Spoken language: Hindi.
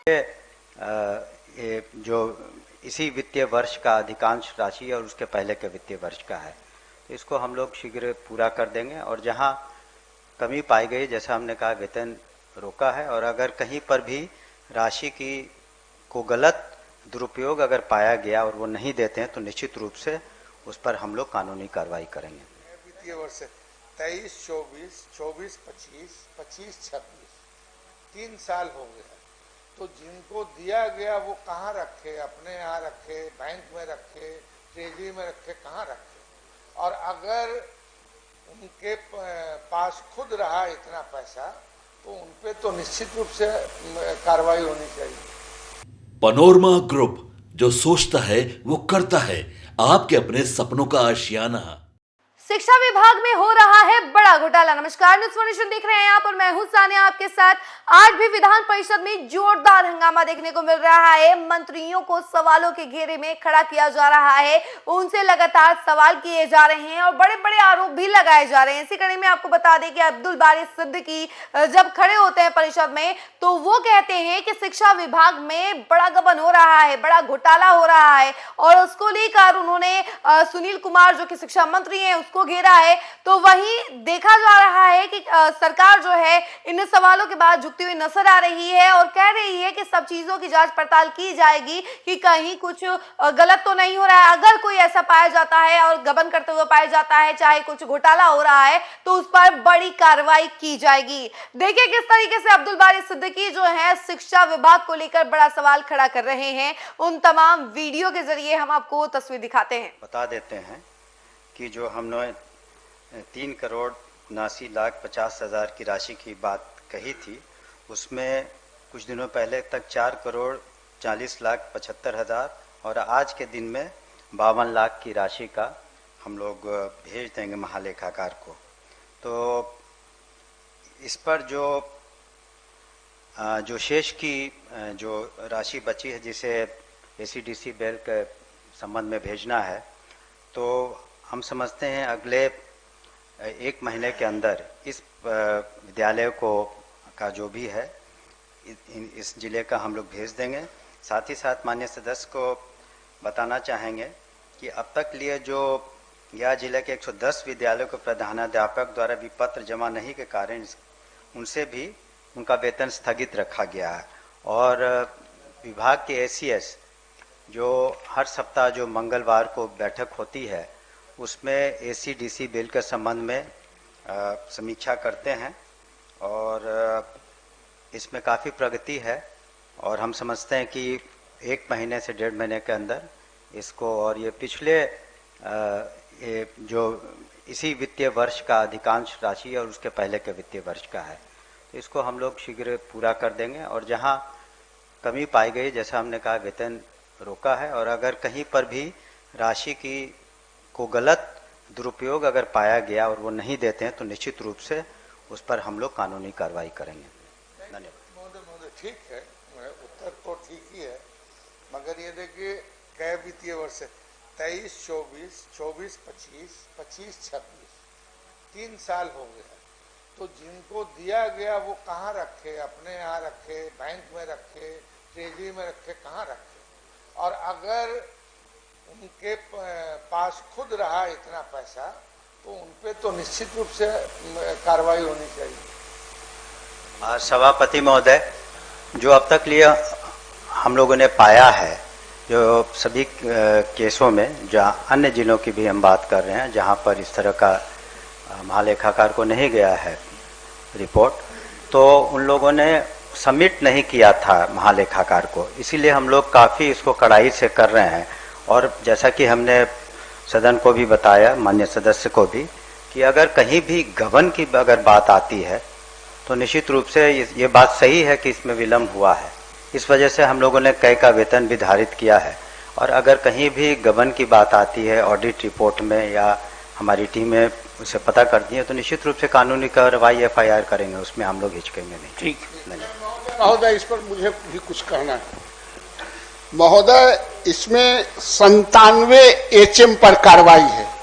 ये जो इसी वित्तीय वर्ष का अधिकांश राशि और उसके पहले के वित्तीय वर्ष का है, तो इसको हम लोग शीघ्र पूरा कर देंगे। और जहां कमी पाई गई, जैसा हमने कहा, वेतन रोका है, और अगर कहीं पर भी राशि की को गलत दुरुपयोग अगर पाया गया और वो नहीं देते हैं तो निश्चित रूप से उस पर हम लोग कानूनी कार्रवाई करेंगे। वित्तीय वर्ष 23-24, 24-25, 25-26 3 साल हो गया, तो जिनको दिया गया वो कहाँ रखे? अपने यहाँ रखे, बैंक में रखे, ट्रेजरी में रखे, कहाँ रखे? और अगर उनके पास खुद रहा इतना पैसा तो उनपे तो निश्चित रूप से कार्रवाई होनी चाहिए। पनोरमा ग्रुप, जो सोचता है वो करता है। आपके अपने सपनों का आशियाना। शिक्षा विभाग में हो रहा है बड़ा घोटाला। नमस्कार, न्यूज़ फॉर देख रहे हैं आप और मैं हूं सानिया आपके साथ। आज भी विधान परिषद में जोरदार हंगामा देखने को मिल रहा है। मंत्रियों को सवालों के घेरे में खड़ा किया जा रहा है, उनसे लगातार सवाल किए जा रहे हैं और बड़े बड़े आरोप भी लगाए जा रहे हैं। इसी कड़ी में आपको बता दें कि अब्दुल बारी सिद्दीकी जब खड़े होते हैं परिषद में तो वो कहते हैं कि शिक्षा विभाग में बड़ा गबन हो रहा है, बड़ा घोटाला हो रहा है, और उसको लेकर उन्होंने सुनील कुमार जो कि शिक्षा मंत्री हैं उसको घेरा है। तो वहीं देखा जा रहा है कि सरकार जो है इन सवालों के बाद झुकती हुई नजर आ रही है और कह रही है कि सब चीजों की जांच पड़ताल की जाएगी कि कहीं कुछ गलत तो नहीं हो रहा है। अगर कोई ऐसा पाया जाता है और गबन करते हुए पाया जाता है, चाहे कुछ घोटाला हो रहा है, तो उस पर बड़ी कार्रवाई की जाएगी। देखिए किस तरीके से अब्दुल बारी सिद्दीकी जो है शिक्षा विभाग को लेकर बड़ा सवाल खड़ा कर रहे हैं। उन तमाम वीडियो के जरिए हम आपको तस्वीर दिखाते हैं। बता देते हैं कि जो हमने 3,79,50,000 की राशि की बात कही थी, उसमें कुछ दिनों पहले तक 4,40,75,000 और आज के दिन में 52 लाख की राशि का हम लोग भेज देंगे महालेखाकार को। तो इस पर जो शेष की जो राशि बची है, जिसे एसीडीसी बेल के संबंध में भेजना है, तो हम समझते हैं अगले 1 महीने के अंदर इस विद्यालय का जो भी है इस जिले का हम लोग भेज देंगे। साथ ही साथ माननीय सदस्य को बताना चाहेंगे कि अब तक लिए जो यह जिले के 110 विद्यालयों के प्रधानाध्यापक द्वारा भी पत्र जमा नहीं के कारण उनसे भी उनका वेतन स्थगित रखा गया है। और विभाग के एसीएस जो हर सप्ताह जो मंगलवार को बैठक होती है उसमें एसीडीसी बिल के संबंध में समीक्षा करते हैं और इसमें काफ़ी प्रगति है, और हम समझते हैं कि 1 महीने से 1.5 महीने के अंदर इसको, और ये पिछले जो इसी वित्तीय वर्ष का अधिकांश राशि और उसके पहले के वित्तीय वर्ष का है, तो इसको हम लोग शीघ्र पूरा कर देंगे। और जहां कमी पाई गई, जैसा हमने कहा, वेतन रोका है, और अगर कहीं पर भी राशि को गलत दुरुपयोग अगर पाया गया और वो नहीं देते हैं तो निश्चित रूप से उस पर हम लोग कानूनी कार्रवाई करेंगे। धन्यवाद। महोदय ठीक है, उत्तर तो ठीक ही है, मगर ये देखिए कै वित्तीय वर्ष 23-24, 24-25, 25-26 3 साल हो गया, तो जिनको दिया गया वो कहाँ रखे? अपने यहाँ रखे, बैंक में रखे, ट्रेजरी में रखे, कहाँ रखे? और अगर उनके पास खुद रहा इतना पैसा तो उनपे तो निश्चित रूप से कार्रवाई होनी चाहिए। सभापति महोदय, जो अब तक लिए हम लोगों ने पाया है, जो सभी केसों में, जहाँ अन्य जिलों की भी हम बात कर रहे हैं जहाँ पर इस तरह का महालेखाकार को नहीं गया है रिपोर्ट, तो उन लोगों ने सबमिट नहीं किया था महालेखाकार को, इसीलिए हम लोग काफ़ी इसको कड़ाई से कर रहे हैं। और जैसा कि हमने सदन को भी बताया, माननीय सदस्य को भी, कि अगर कहीं भी गबन की अगर बात आती है तो निश्चित रूप से ये बात सही है कि इसमें विलम्ब हुआ है। इस वजह से हम लोगों ने कई का वेतन भी धारित किया है। और अगर कहीं भी गबन की बात आती है ऑडिट रिपोर्ट में या हमारी टीमें उसे पता करती है तो निश्चित रूप से कानूनी कार्रवाई FIR करेंगे, उसमें हम लोग हिचकेंगे नहीं। ठीक महोदय, इस पर मुझे भी कुछ कहना है। महोदय, इसमें 97 HM पर कार्रवाई है।